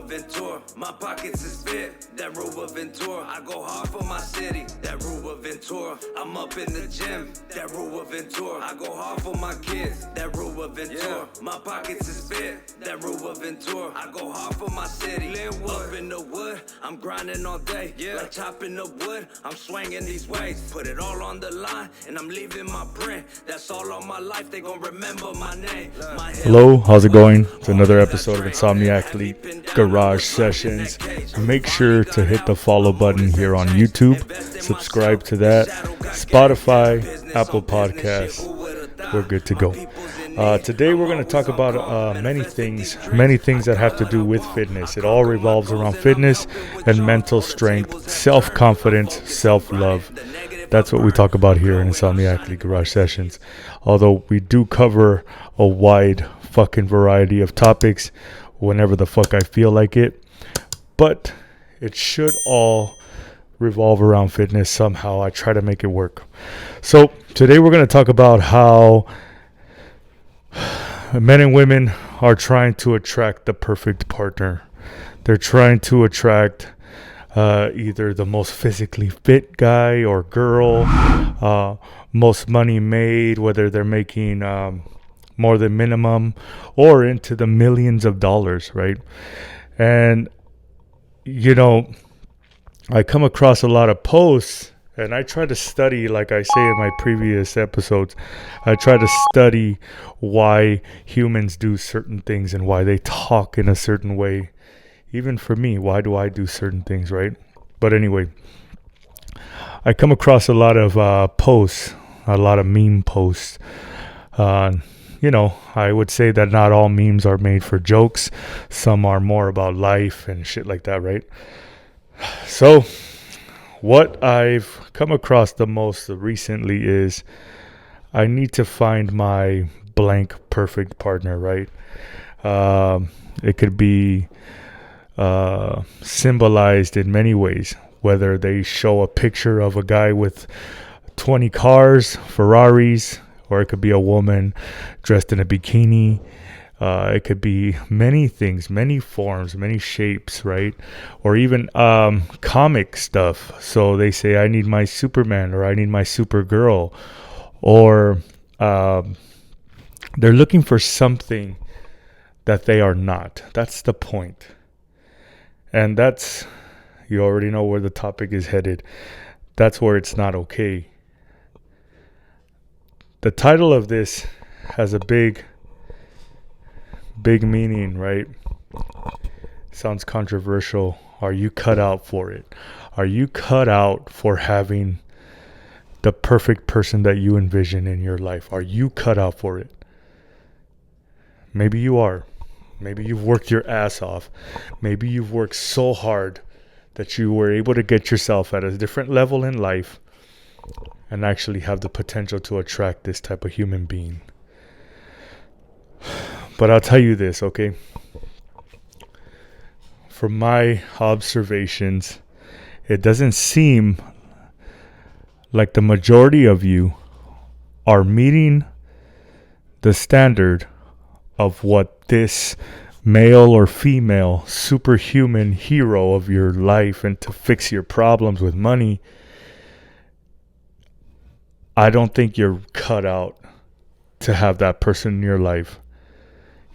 Ventura, my pockets is fit. That Ruba Ventura, I go hard for my city. That Ruba Ventura, I'm up in the gym. That Ruba Ventura, I go hard for my kids. That Ruba Ventura, my pockets is fit. That Ruba Ventura, I go hard for my city. Up in the wood, I'm grinding all day. Like chopping the wood, I'm swinging these ways. Put it all on the line, and I'm leaving my print. That's all on my life, they gon' remember my name. Hello, how's it going? It's another episode of Insomniac Leap Garage Sessions. Make sure to hit the follow button here on YouTube. Subscribe to that. Spotify, Apple Podcasts. We're good to go. Today we're going to talk about many things that have to do with fitness. It all revolves around fitness and mental strength, self-confidence, self-love. That's what we talk about here in Insomniac Leap Garage Sessions. Although we do cover a wide fucking variety of topics whenever the fuck I feel like it. But it should all revolve around fitness somehow. I try to make it work. So today we're going to talk about how men and women are trying to attract the perfect partner. They're trying to attract either the most physically fit guy or girl, most money made, whether they're making more than minimum or into the millions of dollars, right? And, you know, I come across a lot of posts, and I try to study, like I say in my previous episodes, I try to study why humans do certain things and why they talk in a certain way. Even for me, why do I do certain things, right? But anyway, I come across a lot of posts, a lot of meme posts. You know, I would say that not all memes are made for jokes. Some are more about life and shit like that, right? So, what I've come across the most recently is I need to find my blank perfect partner, right? It could be symbolized in many ways, whether they show a picture of a guy with 20 cars, Ferraris, or it could be a woman dressed in a bikini. It could be many things, many forms, many shapes, right? Or even comic stuff. So they say, I need my Superman, or I need my Supergirl, or they're looking for something that they are not. That's the point. And that's, you already know where the topic is headed. That's where it's not okay. The title of this has a big meaning, right? Sounds controversial. Are you cut out for it? Are you cut out for having the perfect person that you envision in your life? Are you cut out for it? Maybe you are. Maybe you've worked your ass off. Maybe you've worked so hard that you were able to get yourself at a different level in life and actually have the potential to attract this type of human being. But I'll tell you this, okay? From my observations, it doesn't seem like the majority of you are meeting the standard of what this male or female superhuman hero of your life and to fix your problems with money. I don't think you're cut out to have that person in your life.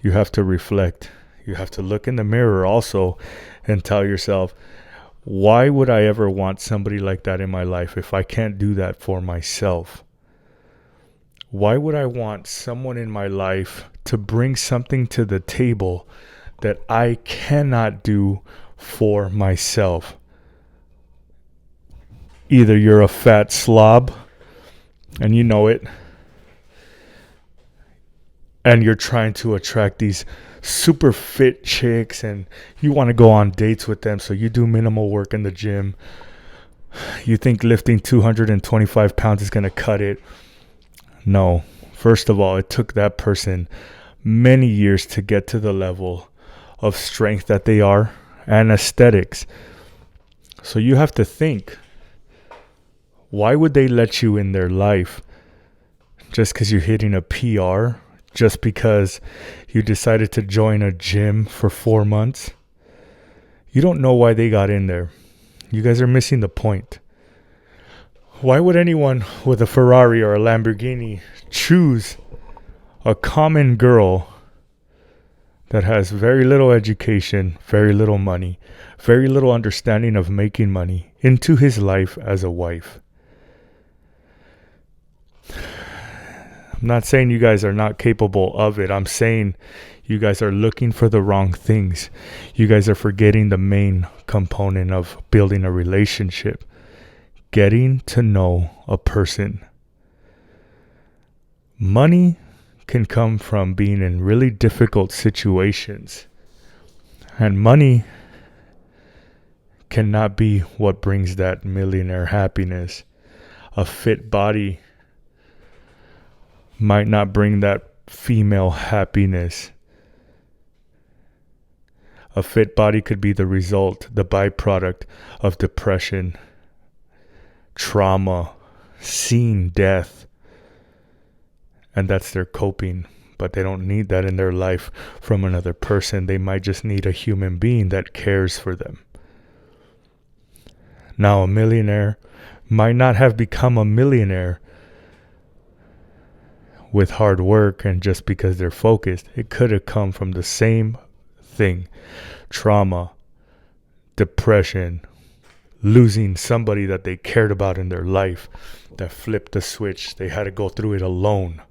You have to reflect. You have to look in the mirror also and tell yourself, why would I ever want somebody like that in my life if I can't do that for myself? Why would I want someone in my life to bring something to the table that I cannot do for myself? Either you're a fat slob, and you know it, and you're trying to attract these super fit chicks, and you want to go on dates with them, so you do minimal work in the gym. You think lifting 225 pounds is going to cut it. No. First of all, it took that person many years to get to the level of strength that they are and aesthetics. So you have to think, why would they let you in their life just because you're hitting a PR? Just because you decided to join a gym for 4 months? You don't know why they got in there. You guys are missing the point. Why would anyone with a Ferrari or a Lamborghini choose a common girl that has very little education, very little money, very little understanding of making money into his life as a wife? I'm not saying you guys are not capable of it. I'm saying you guys are looking for the wrong things. You guys are forgetting the main component of building a relationship. Getting to know a person. Money can come from being in really difficult situations. And money cannot be what brings that millionaire happiness. A fit body might not bring that female happiness. A fit body could be the result, the byproduct of depression, trauma, seeing death. And that's their coping. But they don't need that in their life from another person. They might just need a human being that cares for them. Now, a millionaire might not have become a millionaire with hard work and just because they're focused. It could have come from the same thing. Trauma, depression, losing somebody that they cared about in their life, that flipped the switch. They had to go through it alone.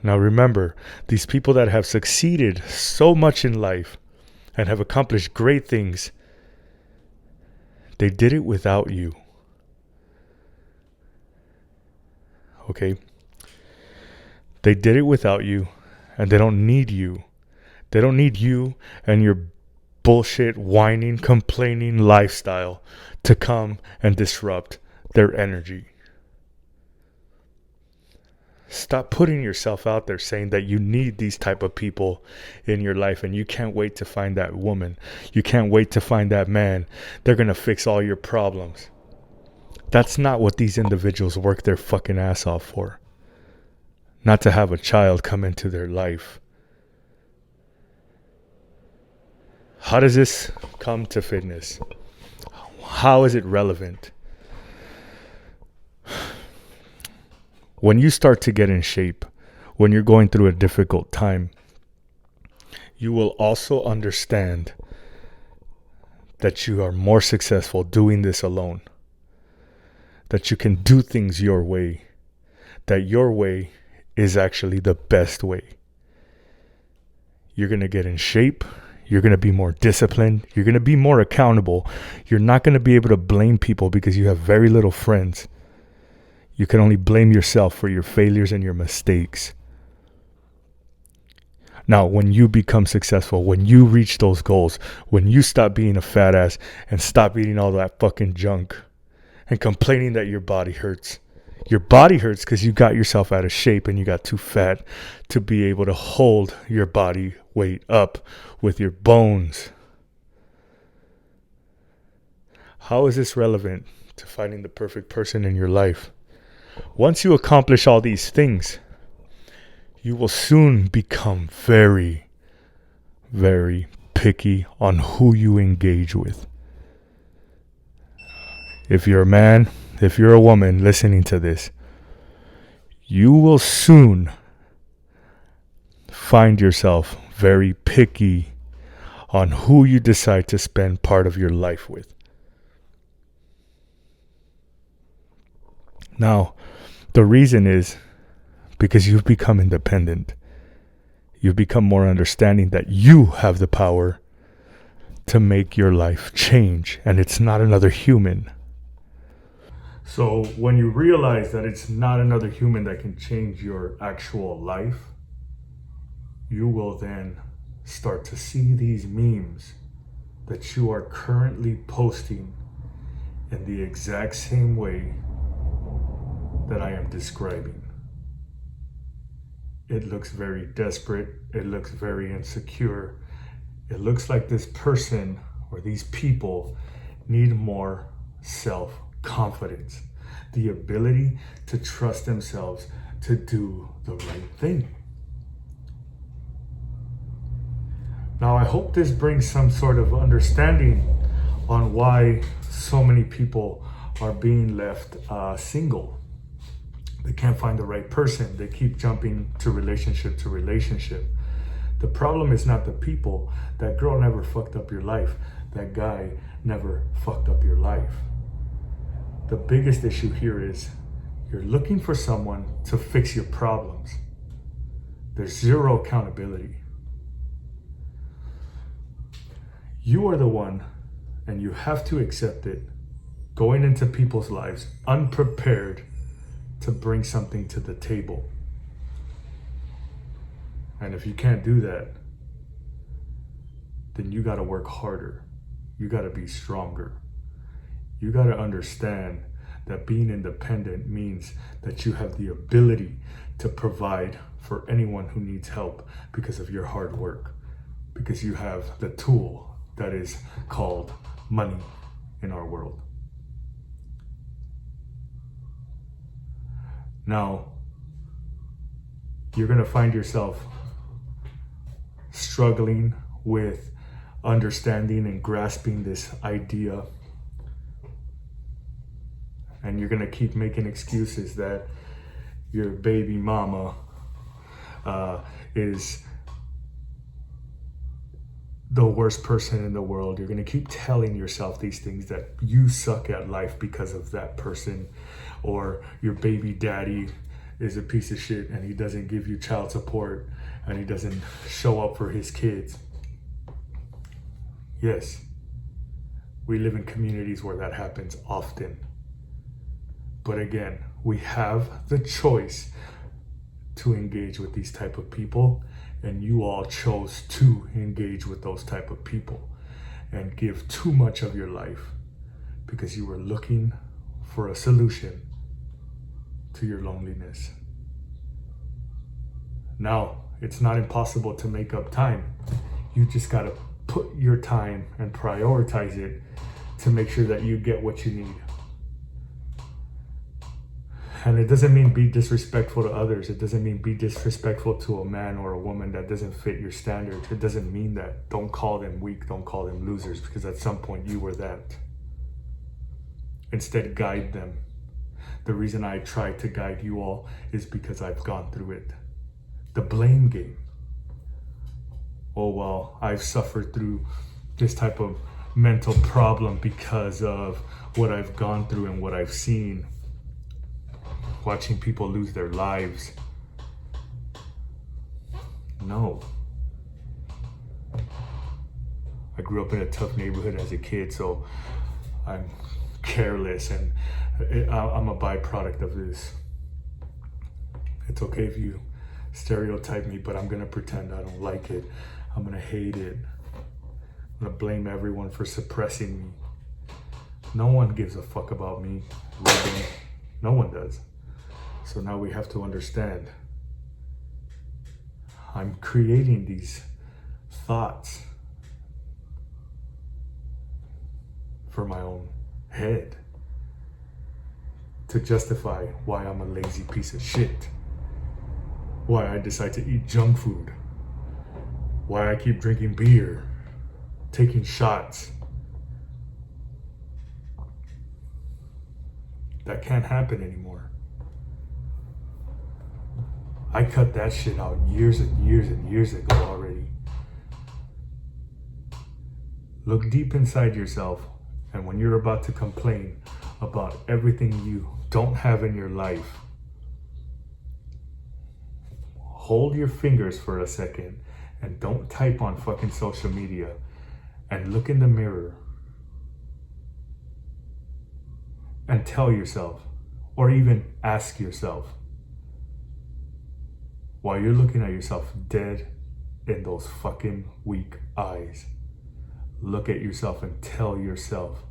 Now remember, these people that have succeeded so much in life and have accomplished great things, they did it without you. Okay? They did it without you, and they don't need you. They don't need you and your bullshit, whining, complaining lifestyle to come and disrupt their energy. Stop putting yourself out there saying that you need these type of people in your life and you can't wait to find that woman. You can't wait to find that man. They're going to fix all your problems. That's not what these individuals work their fucking ass off for. Not to have a child come into their life. How does this come to fitness? How is it relevant? When you start to get in shape, when you're going through a difficult time, you will also understand that you are more successful doing this alone. That you can do things your way. That your way is actually the best way. You're going to get in shape. You're going to be more disciplined. You're going to be more accountable. You're not going to be able to blame people because you have very little friends. You can only blame yourself for your failures and your mistakes. Now, when you become successful, when you reach those goals, when you stop being a fat ass and stop eating all that fucking junk and complaining that your body hurts. Your body hurts because you got yourself out of shape and you got too fat to be able to hold your body weight up with your bones. How is this relevant to finding the perfect person in your life? Once you accomplish all these things, you will soon become very, very picky on who you engage with. If you're a man, if you're a woman listening to this, you will soon find yourself very picky on who you decide to spend part of your life with. Now, the reason is because you've become independent. You've become more understanding that you have the power to make your life change, and it's not another human. So when you realize that it's not another human that can change your actual life, you will then start to see these memes that you are currently posting in the exact same way that I am describing. It looks very desperate. It looks very insecure. It looks like this person or these people need more self-confidence, the ability to trust themselves to do the right thing. Now, I hope this brings some sort of understanding on why so many people are being left single. They can't find the right person. They keep jumping to relationship to relationship. The problem is not the people. That girl never fucked up your life. That guy never fucked up your life. The biggest issue here is you're looking for someone to fix your problems. There's zero accountability. You are the one, and you have to accept it, going into people's lives unprepared to bring something to the table. And if you can't do that, then you got to work harder. You got to be stronger. You got to understand that being independent means that you have the ability to provide for anyone who needs help because of your hard work, because you have the tool that is called money in our world. Now, you're going to find yourself struggling with understanding and grasping this idea. And you're going to keep making excuses that your baby mama is the worst person in the world. You're going to keep telling yourself these things, that you suck at life because of that person, or your baby daddy is a piece of shit and he doesn't give you child support and he doesn't show up for his kids. Yes, we live in communities where that happens often. But again, we have the choice to engage with these type of people, and you all chose to engage with those type of people and give too much of your life because you were looking for a solution to your loneliness. Now, it's not impossible to make up time. You just gotta put your time and prioritize it to make sure that you get what you need. And it doesn't mean be disrespectful to others. It doesn't mean be disrespectful to a man or a woman that doesn't fit your standards. It doesn't mean that. Don't call them weak. Don't call them losers, because at some point you were that. Instead, guide them. The reason I try to guide you all is because I've gone through it. The blame game. Oh, well, I've suffered through this type of mental problem because of what I've gone through and what I've seen. Watching people lose their lives. No. I grew up in a tough neighborhood as a kid, so I'm careless, and I'm a byproduct of this. It's okay if you stereotype me, but I'm gonna pretend I don't like it. I'm gonna hate it. I'm gonna blame everyone for suppressing me. No one gives a fuck about me. Really. No one does. So now we have to understand, I'm creating these thoughts for my own head to justify why I'm a lazy piece of shit, why I decide to eat junk food, why I keep drinking beer, taking shots. That can't happen anymore. I cut that shit out years and years and years ago already. Look deep inside yourself, and when you're about to complain about everything you don't have in your life, hold your fingers for a second and don't type on fucking social media, and look in the mirror and tell yourself, or even ask yourself, while you're looking at yourself dead in those fucking weak eyes, look at yourself and tell yourself,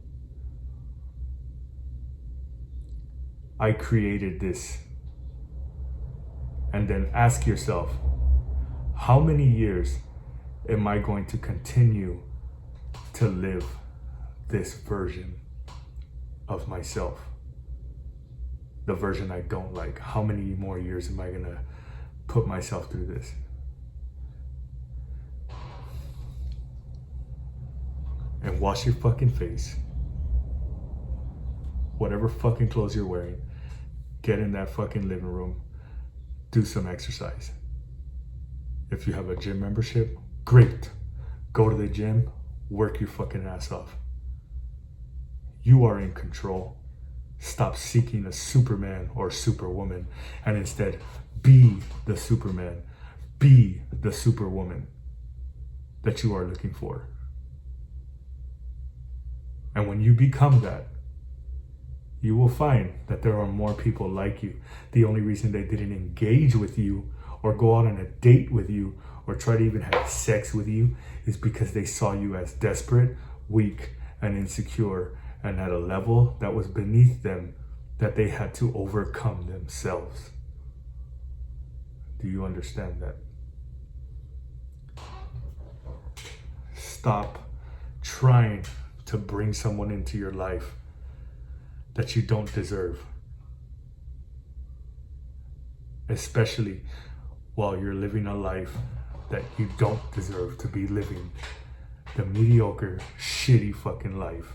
I created this. And then ask yourself, how many years am I going to continue to live this version of myself? The version I don't like. How many more years am I gonna put myself through this? and wash your fucking face. Whatever fucking clothes you're wearing, get in that fucking living room, do some exercise. If you have a gym membership, great. Go to the gym, work your fucking ass off. You are in control. Stop seeking a Superman or Superwoman and instead be the Superman, be the Superwoman that you are looking for. And when you become that, you will find that there are more people like you. The only reason they didn't engage with you or go out on a date with you or try to even have sex with you is because they saw you as desperate, weak, and insecure, and at a level that was beneath them that they had to overcome themselves. Do you understand that? Stop trying to bring someone into your life that you don't deserve. Especially while you're living a life that you don't deserve to be living. The mediocre, shitty fucking life.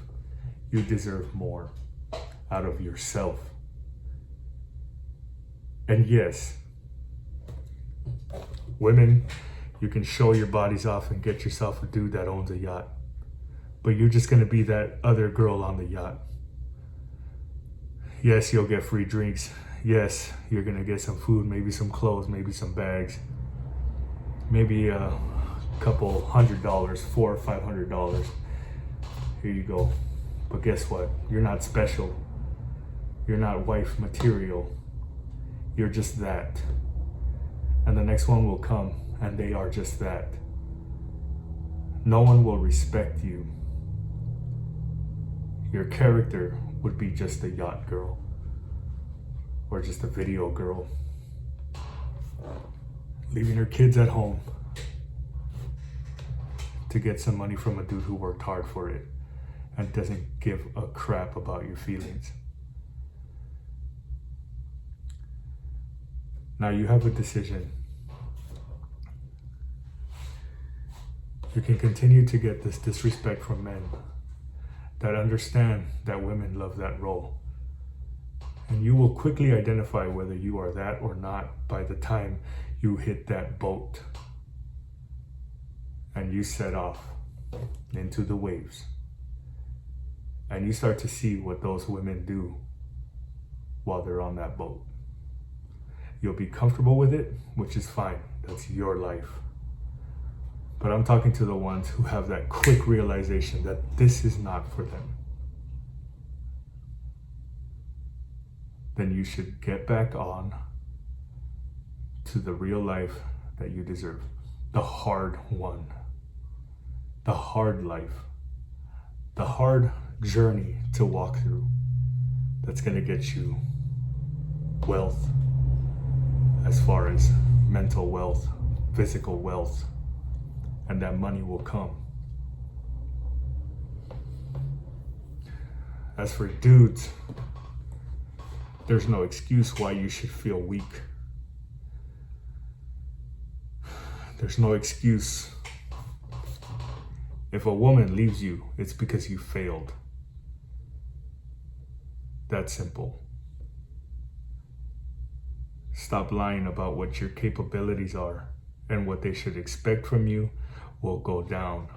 You deserve more out of yourself. And yes, women, you can show your bodies off and get yourself a dude that owns a yacht. But you're just gonna be that other girl on the yacht. Yes, you'll get free drinks. Yes, you're gonna get some food, maybe some clothes, maybe some bags. Maybe a couple $100, $400 or $500. Here you go. But guess what? You're not special. You're not wife material. You're just that. And the next one will come, and they are just that. No one will respect you. Your character would be just a yacht girl or just a video girl, leaving her kids at home to get some money from a dude who worked hard for it and doesn't give a crap about your feelings. Now you have a decision. You can continue to get this disrespect from men that understand that women love that role. And you will quickly identify whether you are that or not by the time you hit that boat and you set off into the waves. And you start to see what those women do while they're on that boat. You'll be comfortable with it, which is fine. That's your life. But I'm talking to the ones who have that quick realization that this is not for them. Then you should get back on to the real life that you deserve. The hard one. The hard life. The hard journey to walk through. That's going to get you wealth, as far as mental wealth, physical wealth, and that money will come. As for dudes, there's no excuse why you should feel weak. There's no excuse. If a woman leaves you, it's because you failed. That simple. Stop lying about what your capabilities are and what they should expect from you will go down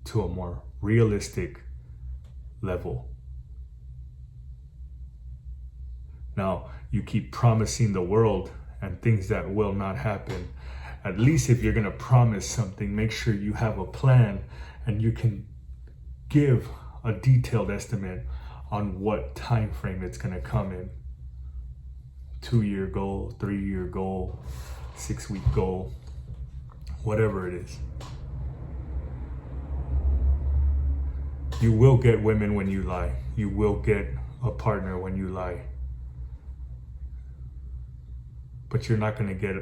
to a more realistic level. Now, you keep promising the world and things that will not happen. At least if you're gonna promise something, make sure you have a plan and you can give a detailed estimate on what time frame it's gonna come in. 2-year goal, 3-year goal, 6-week goal, whatever it is. You will get women when you lie. You will get a partner when you lie. But you're not gonna get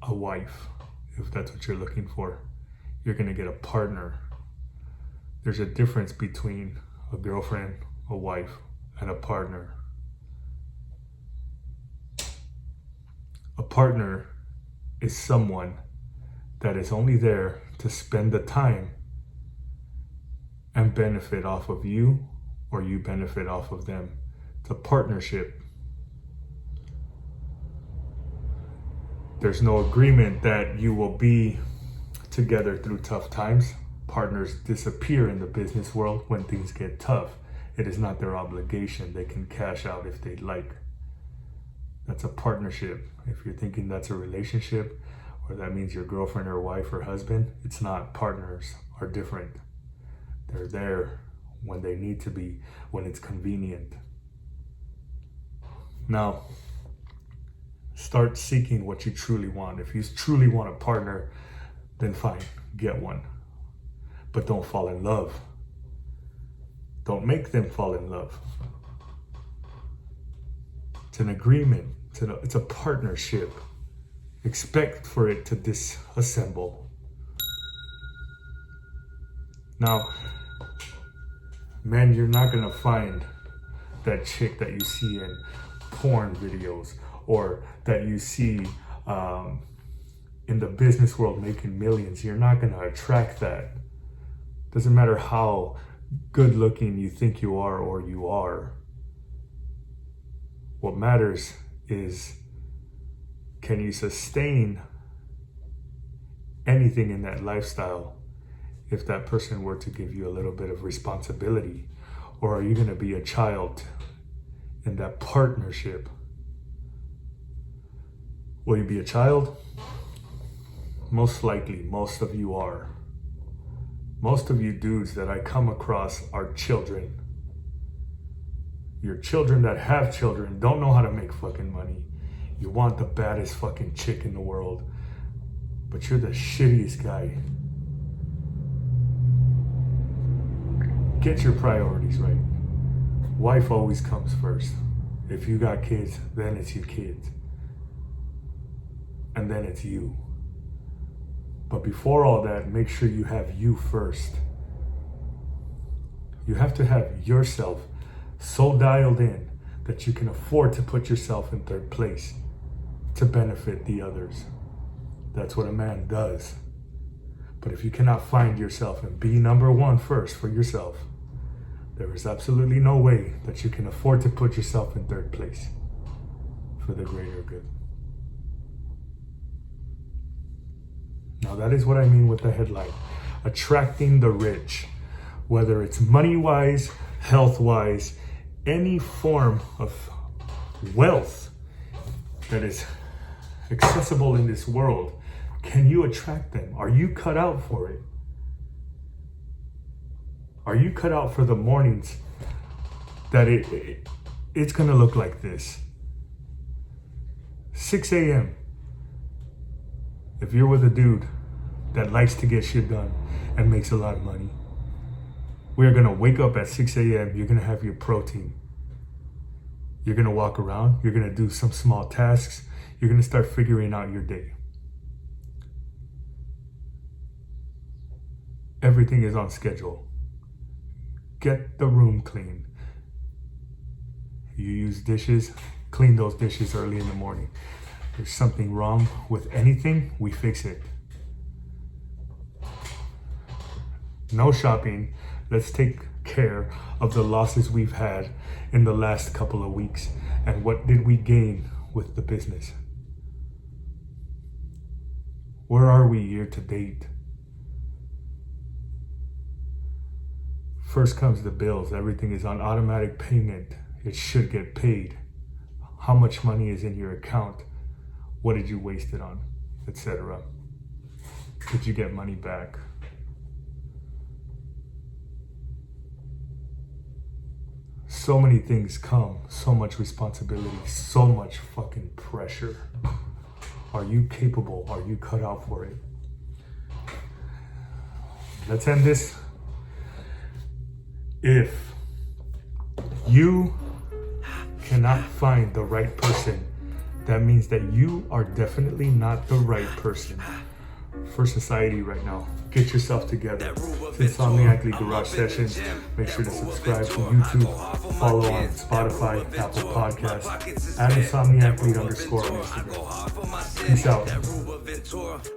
a wife if that's what you're looking for. You're gonna get a partner. There's a difference between a girlfriend, a wife, and a partner. A partner is someone that is only there to spend the time and benefit off of you, or you benefit off of them. It's a partnership. There's no agreement that you will be together through tough times. Partners disappear in the business world when things get tough. It is not their obligation. They can cash out if they'd like. That's a partnership. If you're thinking that's a relationship, or that means your girlfriend or wife or husband, it's not. Partners are different. They're there when they need to be, when it's convenient. Now, start seeking what you truly want. If you truly want a partner, then fine, get one. But don't fall in love. Don't make them fall in love. It's an agreement. It's a partnership. Expect for it to disassemble. Now, man, you're not gonna find that chick that you see in porn videos, or that you see in the business world making millions. You're not gonna attract that. Doesn't matter how good looking you think you are or you are. What matters is, can you sustain anything in that lifestyle if that person were to give you a little bit of responsibility? Or are you going to be a child in that partnership? Will you be a child? Most likely, most of you are. Most of you dudes that I come across are children. Your children that have children don't know how to make fucking money. You want the baddest fucking chick in the world, but you're the shittiest guy. Get your priorities right. Wife always comes first. If you got kids, then it's your kids. And then it's you. But before all that, make sure you have you first. You have to have yourself so dialed in that you can afford to put yourself in third place to benefit the others. That's what a man does. But if you cannot find yourself and be number one first for yourself, there is absolutely no way that you can afford to put yourself in third place for the greater good. Now that is what I mean with the headline. Attracting the rich. Whether it's money-wise, health-wise, any form of wealth that is accessible in this world, can you attract them? Are you cut out for it? Are you cut out for the mornings that it's gonna look like this? 6 a.m. If you're with a dude that likes to get shit done and makes a lot of money, we are gonna wake up at 6 a.m. You're gonna have your protein. You're gonna walk around. You're gonna do some small tasks. You're gonna start figuring out your day. Everything is on schedule. Get the room clean. You use dishes, clean those dishes early in the morning. If there's something wrong with anything, we fix it. No shopping. Let's take care of the losses we've had in the last couple of weeks. And what did we gain with the business? Where are we year to date? First comes the bills. Everything is on automatic payment. It should get paid. How much money is in your account? What did you waste it on? Etc. Did you get money back? So many things come, so much responsibility, so much fucking pressure. Are you capable? Are you cut out for it? Let's end this. If you cannot find the right person, that means that you are definitely not the right person for society right now. Get yourself together. It's Insomniacally Garage Sessions. Make sure to subscribe to YouTube, follow on Spotify, Apple Podcasts, at Insomniacally _ on Instagram. Peace out.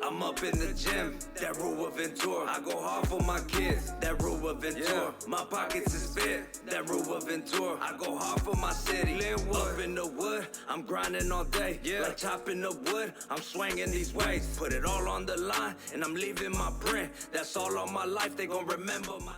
I'm up in the gym, that Ruba Ventura. I go hard for my kids, that Ruba Ventura. My pockets is fit, that Ruba Ventura. I go hard for my city, up in the wood. I'm grinding all day, like chopping the wood. I'm swinging these ways, put it all on the line, and I'm leaving my print. That's all on my life, they gon' remember my